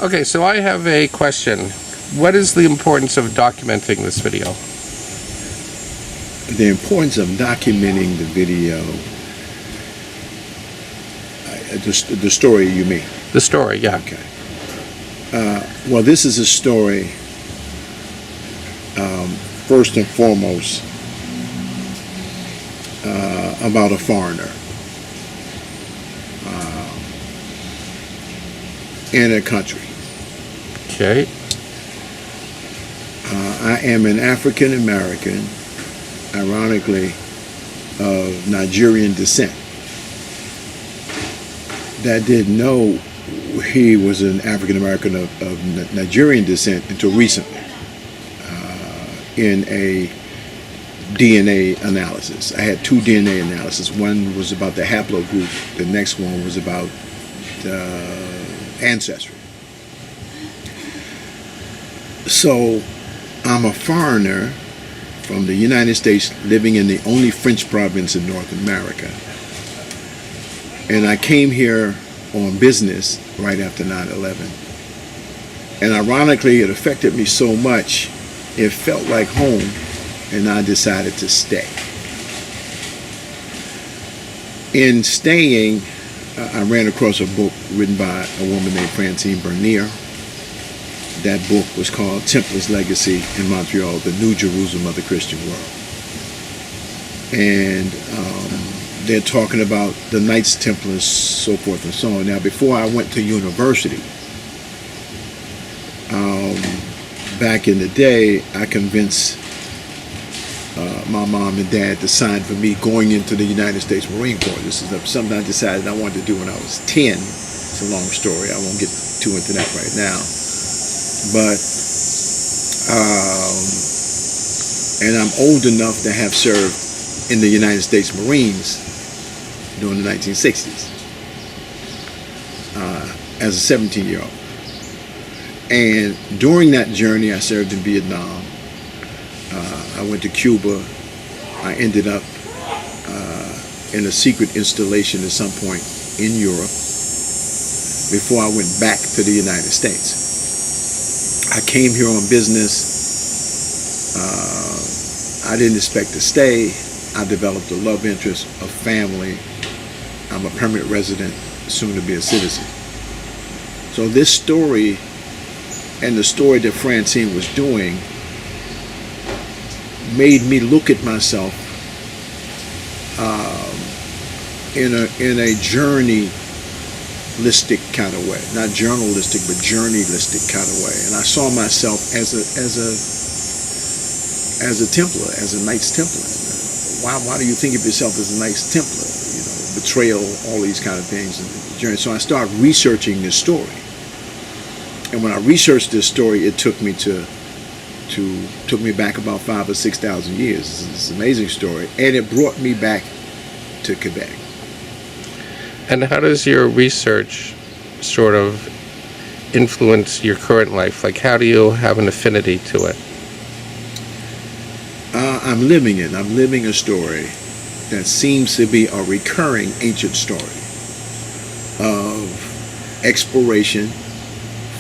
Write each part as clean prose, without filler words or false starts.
Okay, so I have a question. What is the importance of documenting this video? The importance of documenting the video, the story you mean? The story, yeah. Okay. Well, this is a story, first and foremost, about a foreigner in a country. Okay. I am an African American, ironically, of Nigerian descent, that didn't know he was an African American of Nigerian descent until recently, in a DNA analysis. I had two DNA analyses. One was about the haplogroup. The next one was about ancestry. So I'm a foreigner from the United States living in the only French province in North America. And I came here on business right after 9/11. And ironically, it affected me so much, it felt like home, and I decided to stay. In staying, I ran across a book written by a woman named Francine Bernier. That book was called Templar's Legacy in Montreal, the New Jerusalem of the Christian World. And they're talking about the Knights Templars, so forth and so on. Now, before I went to university, back in the day, I convinced my mom and dad to sign for me going into the United States Marine Corps. This is something I decided I wanted to do when I was 10. It's a long story. I won't get too into that right now. But, and I'm old enough to have served in the United States Marines during the 1960s as a 17-year-old. And during that journey, I served in Vietnam. I went to Cuba. I ended up in a secret installation at some point in Europe before I went back to the United States. I came here on business. I didn't expect to stay. I developed a love interest, a family. I'm a permanent resident, soon to be a citizen. So this story and the story that Francine was doing made me look at myself in a journalistic kind of way, not journalistic, but journalistic kind of way. And I saw myself as a Templar, as a Knights Templar. Why do you think of yourself as a Knights Templar? You know, betrayal, all these kind of things. So I started researching this story. And when I researched this story, it took me took me back about 5,000 or 6,000 years. It's an amazing story, and it brought me back to Quebec. And how does your research sort of influence your current life? Like, how do you have an affinity to it? I'm living it. I'm living a story that seems to be a recurring ancient story of exploration,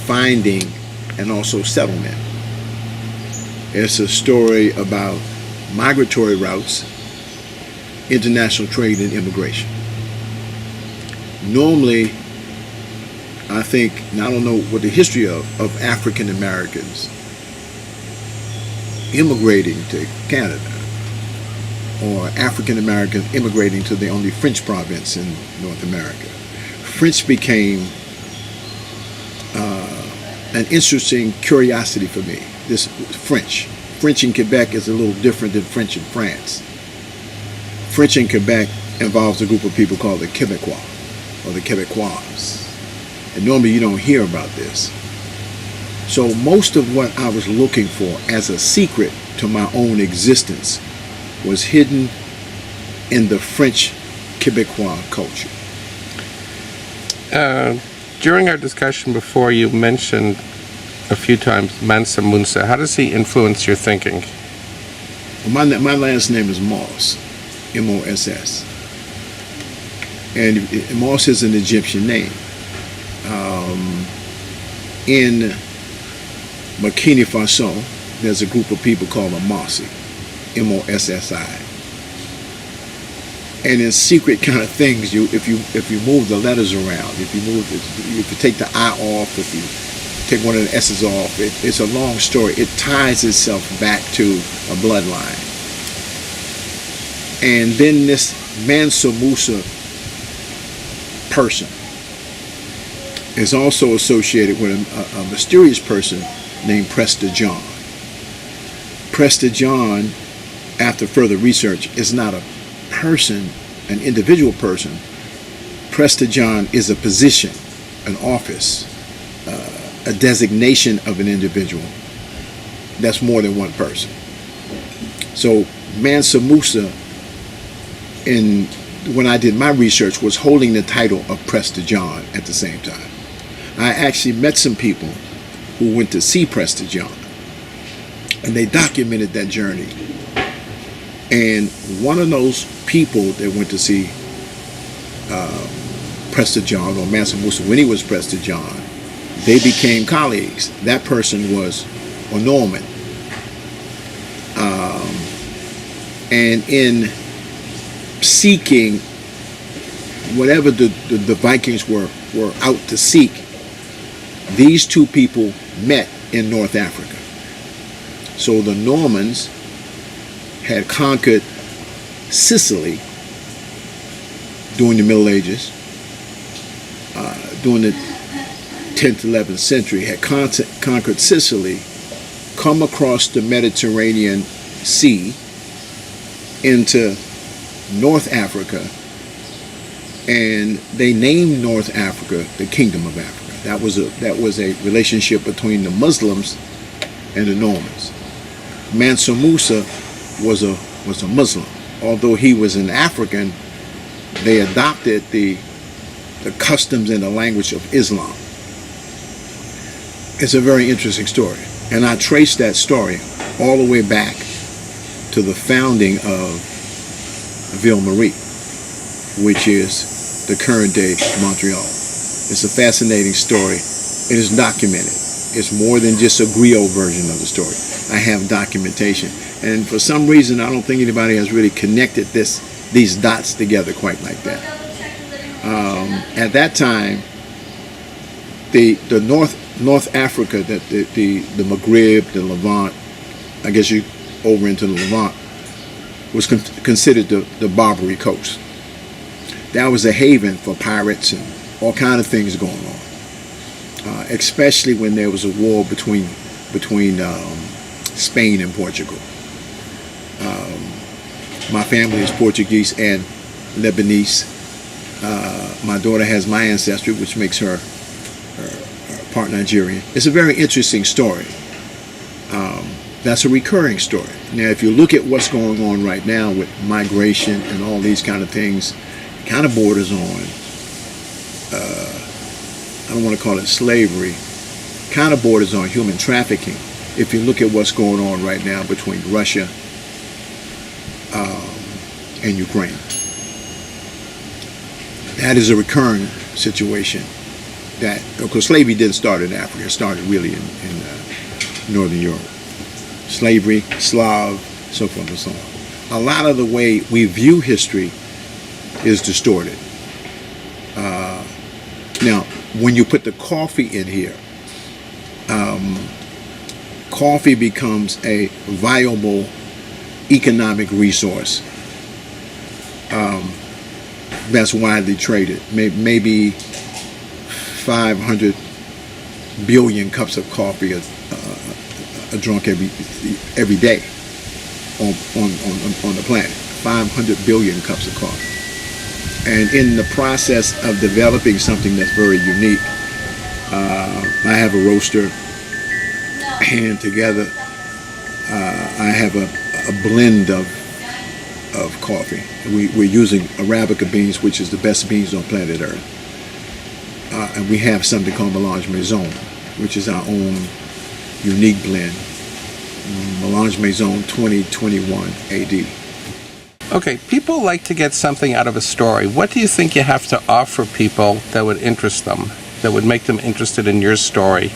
finding, and also settlement. It's a story about migratory routes, international trade, and immigration. Normally, I think, and I don't know what the history of African Americans immigrating to Canada, or African Americans immigrating to the only French province in North America. French became an interesting curiosity for me. This French in Quebec is a little different than French in France. French in Quebec involves a group of people called the Québécois, or the Québécois. And normally you don't hear about this. So most of what I was looking for as a secret to my own existence was hidden in the French Québécois culture. During our discussion before, you mentioned a few times Mansa Musa. How does he influence your thinking? Well, my last name is Moss, M-O-S-S. And Moss is an Egyptian name. in Burkina Faso, there's a group of people called the Mossi, Mossi. And in secret kind of things, if you move the letters around, if you take the I off, if you take one of the S's off, it's a long story. It ties itself back to a bloodline. And then this Mansa Musa person is also associated with a mysterious person named Prester John. Prester John, after further research, is not a person, an individual person. Prester John is a position, an office, a designation of an individual. That's more than one person. So Mansa Musa, when I did my research, was holding the title of Prester John at the same time. I actually met some people who went to see Prester John, and they documented that journey. And one of those people that went to see Prester John, or Mansa Musa, when he was Prester John, they became colleagues. That person was a Norman. And in seeking whatever the Vikings were out to seek, these two people met in North Africa. So the Normans had conquered Sicily during the Middle Ages, during the 10th, 11th century, had conquered Sicily, come across the Mediterranean Sea into North Africa, and they named North Africa the Kingdom of Africa. That was a relationship between the Muslims and the Normans. Mansa Musa was a Muslim. Although he was an African, they adopted the customs and the language of Islam. It's a very interesting story. And I traced that story all the way back to the founding of Ville-Marie, which is the current day Montreal. It's a fascinating story. It is documented. It's more than just a griot version of the story. I have documentation. And for some reason, I don't think anybody has really connected these dots together quite like that. At that time, the North Africa, the Maghreb, the Levant, I guess you over into the Levant, was considered the Barbary Coast. That was a haven for pirates and all kind of things going on, especially when there was a war between Spain and Portugal. My family is Portuguese and Lebanese. My daughter has my ancestry, which makes her part Nigerian. It's a very interesting story. That's a recurring story. Now, if you look at what's going on right now with migration and all these kind of things, it kind of borders on, I don't want to call it slavery, kind of borders on human trafficking. If you look at what's going on right now between Russia and Ukraine. That is a recurring situation. That, because slavery didn't start in Africa, it started really in Northern Europe. Slavery, Slav, so forth and so on. A lot of the way we view history is distorted. Now, when you put the coffee in here, coffee becomes a viable economic resource that's widely traded. Maybe 500 billion cups of coffee are drunk every day on the planet. 500 billion cups of coffee. And in the process of developing something that's very unique, I have a roaster hand together. I have a blend of coffee. We're using Arabica beans, which is the best beans on planet Earth. And we have something called Melange Maison, which is our own unique blend. Melange Maison 2021 AD. Okay, people like to get something out of a story. What do you think you have to offer people that would interest them, that would make them interested in your story?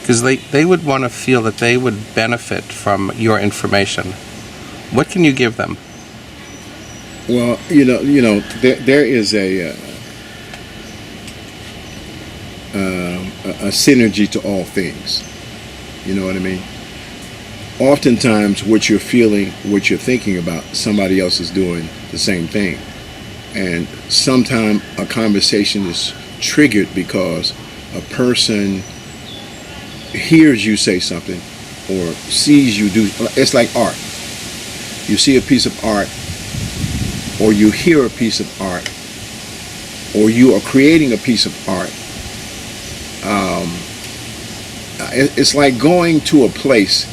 Because they would want to feel that they would benefit from your information. What can you give them? Well, there is a synergy to all things. You know what I mean? Oftentimes, what you're feeling, what you're thinking about, somebody else is doing the same thing. And sometimes a conversation is triggered because a person hears you say something or sees you do. It's like art. You see a piece of art, or you hear a piece of art, or you are creating a piece of art. It's like going to a place,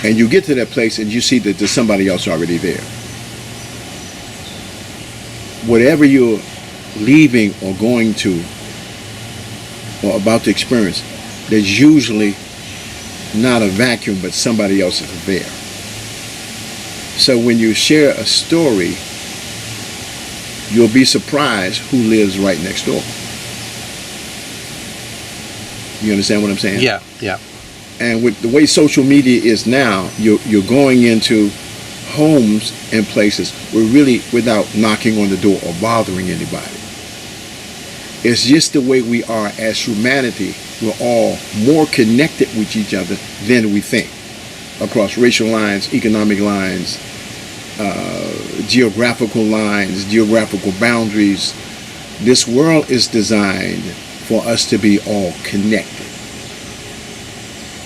and you get to that place and you see that there's somebody else already there. Whatever you're leaving or going to or about to experience, there's usually not a vacuum, but somebody else is there. So when you share a story, you'll be surprised who lives right next door. You understand what I'm saying? Yeah, yeah. And with the way social media is now, you're going into homes and places where really without knocking on the door or bothering anybody. It's just the way we are as humanity. We're all more connected with each other than we think, across racial lines, economic lines, geographical lines, geographical boundaries. This world is designed for us to be all connected.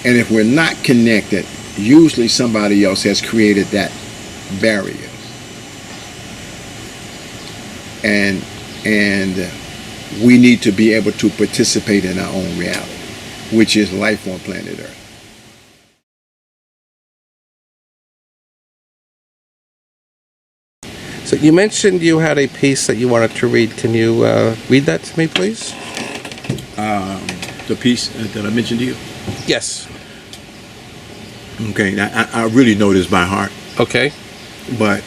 And if we're not connected, usually somebody else has created that barrier. And we need to be able to participate in our own reality, which is life on planet Earth. So you mentioned you had a piece that you wanted to read. Can you read that to me, please? The piece that I mentioned to you? Yes. Okay, I really know this by heart. Okay. But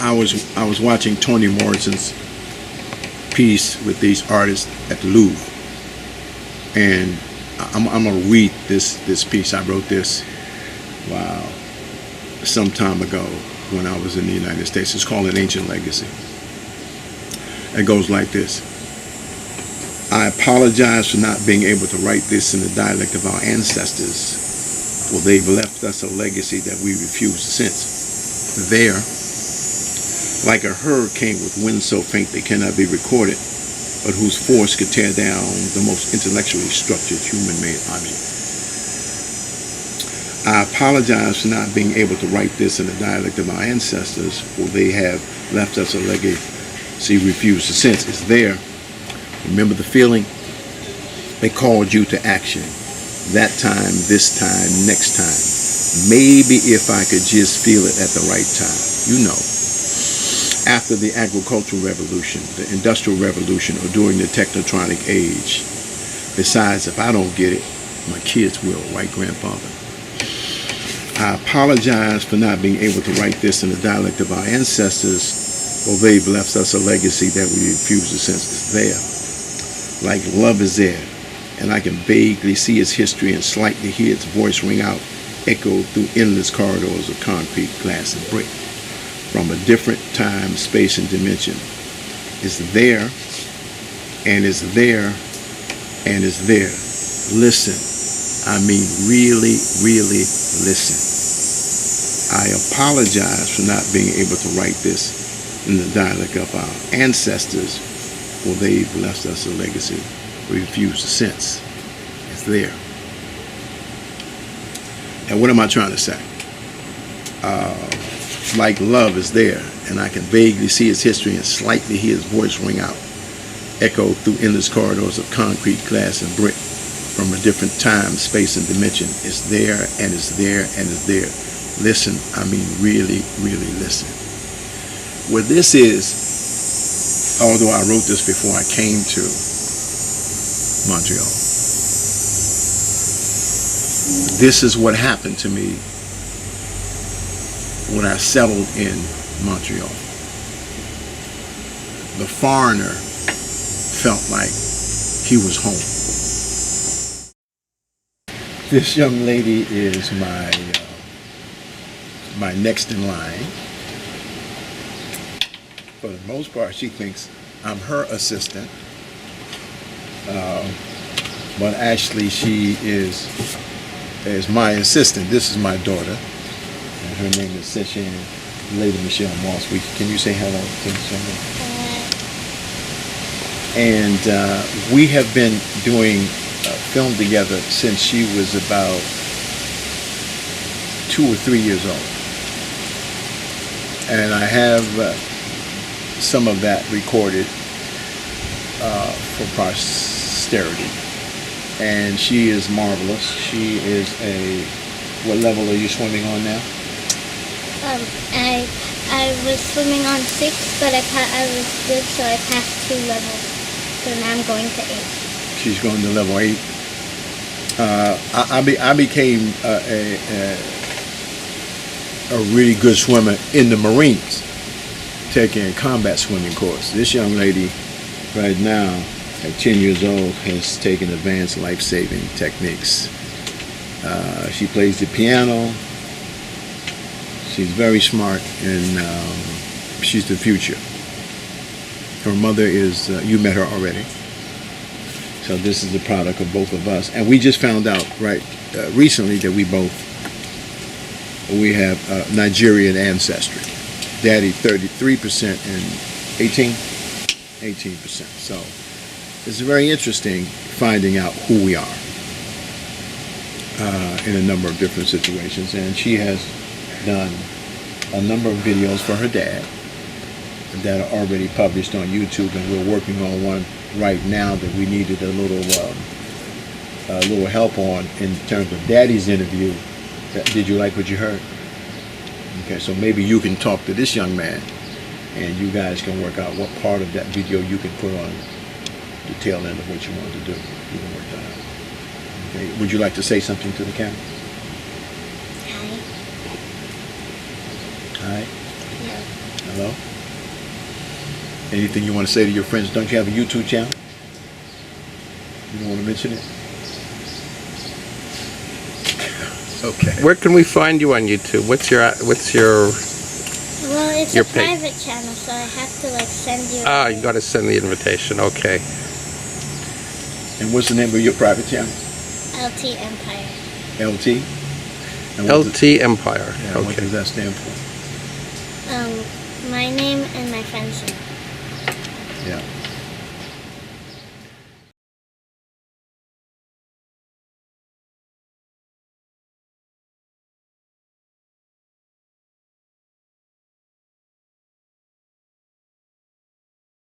I was watching Toni Morrison's piece with these artists at the Louvre, and I'm gonna read this piece. I wrote this, some time ago when I was in the United States. It's called An Ancient Legacy. It goes like this. I apologize for not being able to write this in the dialect of our ancestors, for they've left us a legacy that we refuse to sense. There, like a hurricane with winds so faint they cannot be recorded, but whose force could tear down the most intellectually structured human-made object. I apologize for not being able to write this in the dialect of our ancestors, for they have left us a legacy we refuse to sense. It's there. Remember the feeling? They called you to action. That time, this time, next time. Maybe if I could just feel it at the right time. You know. After the agricultural revolution, the industrial revolution, or during the technotronic age. Besides, if I don't get it, my kids will, right, grandfather? I apologize for not being able to write this in the dialect of our ancestors, for they've left us a legacy that we refuse to sense is there. Like love is there, and I can vaguely see its history and slightly hear its voice ring out, echoed through endless corridors of concrete, glass, and brick. From a different time, space, and dimension. It's there, and it's there, and it's there. Listen. I mean, really, really listen. I apologize for not being able to write this in the dialect of our ancestors, for they've left us a legacy we refuse to sense. It's there. And what am I trying to say? Like love is there, and I can vaguely see its history and slightly hear its voice ring out, echoed through endless corridors of concrete, glass, and brick. From a different time, space, and dimension. It's there, and it's there, and it's there. Listen, I mean really, really listen. What this is, although I wrote this before I came to Montreal, this is what happened to me when I settled in Montreal. The foreigner felt like he was home. This young lady is my next in line. For the most part, she thinks I'm her assistant, but actually she is my assistant. This is my daughter, and her name is Stephan. Lady Michelle Moss. Can you say hello to Michelle? And we have been doing film together since she was about 2 or 3 years old. And I have some of that recorded for posterity. And she is marvelous. She is what level are you swimming on now? I was swimming on 6, but I was good, so I passed 2 levels. So now I'm going to 8. She's going to level 8. I became a really good swimmer in the Marines, taking a combat swimming course. This young lady right now, at 10 years old, has taken advanced life-saving techniques. She plays the piano. She's very smart, and she's the future. Her mother is, you met her already. So this is the product of both of us. And we just found out recently that we have Nigerian ancestry. Daddy 33% and 18%. So it's very interesting finding out who we are in a number of different situations. And she has done a number of videos for her dad that are already published on YouTube, and we're working on one right now that we needed a little help on in terms of Daddy's interview. Did you like what you heard? Okay, so maybe you can talk to this young man, and you guys can work out what part of that video you can put on the tail end of what you want to do. You can work that out. Okay, would you like to say something to the camera? Hi. Hello. Hello. Anything you want to say to your friends? Don't you have a YouTube channel? You don't want to mention it? Okay. Where can we find you on YouTube? What's your Well, it's your a private channel, so I have to send you. you got to send the invitation. Okay. And what's the name of your private channel? LT Empire. LT? And LT Empire. Yeah, what Okay. does that stand for? My name and my friend's name. Yeah.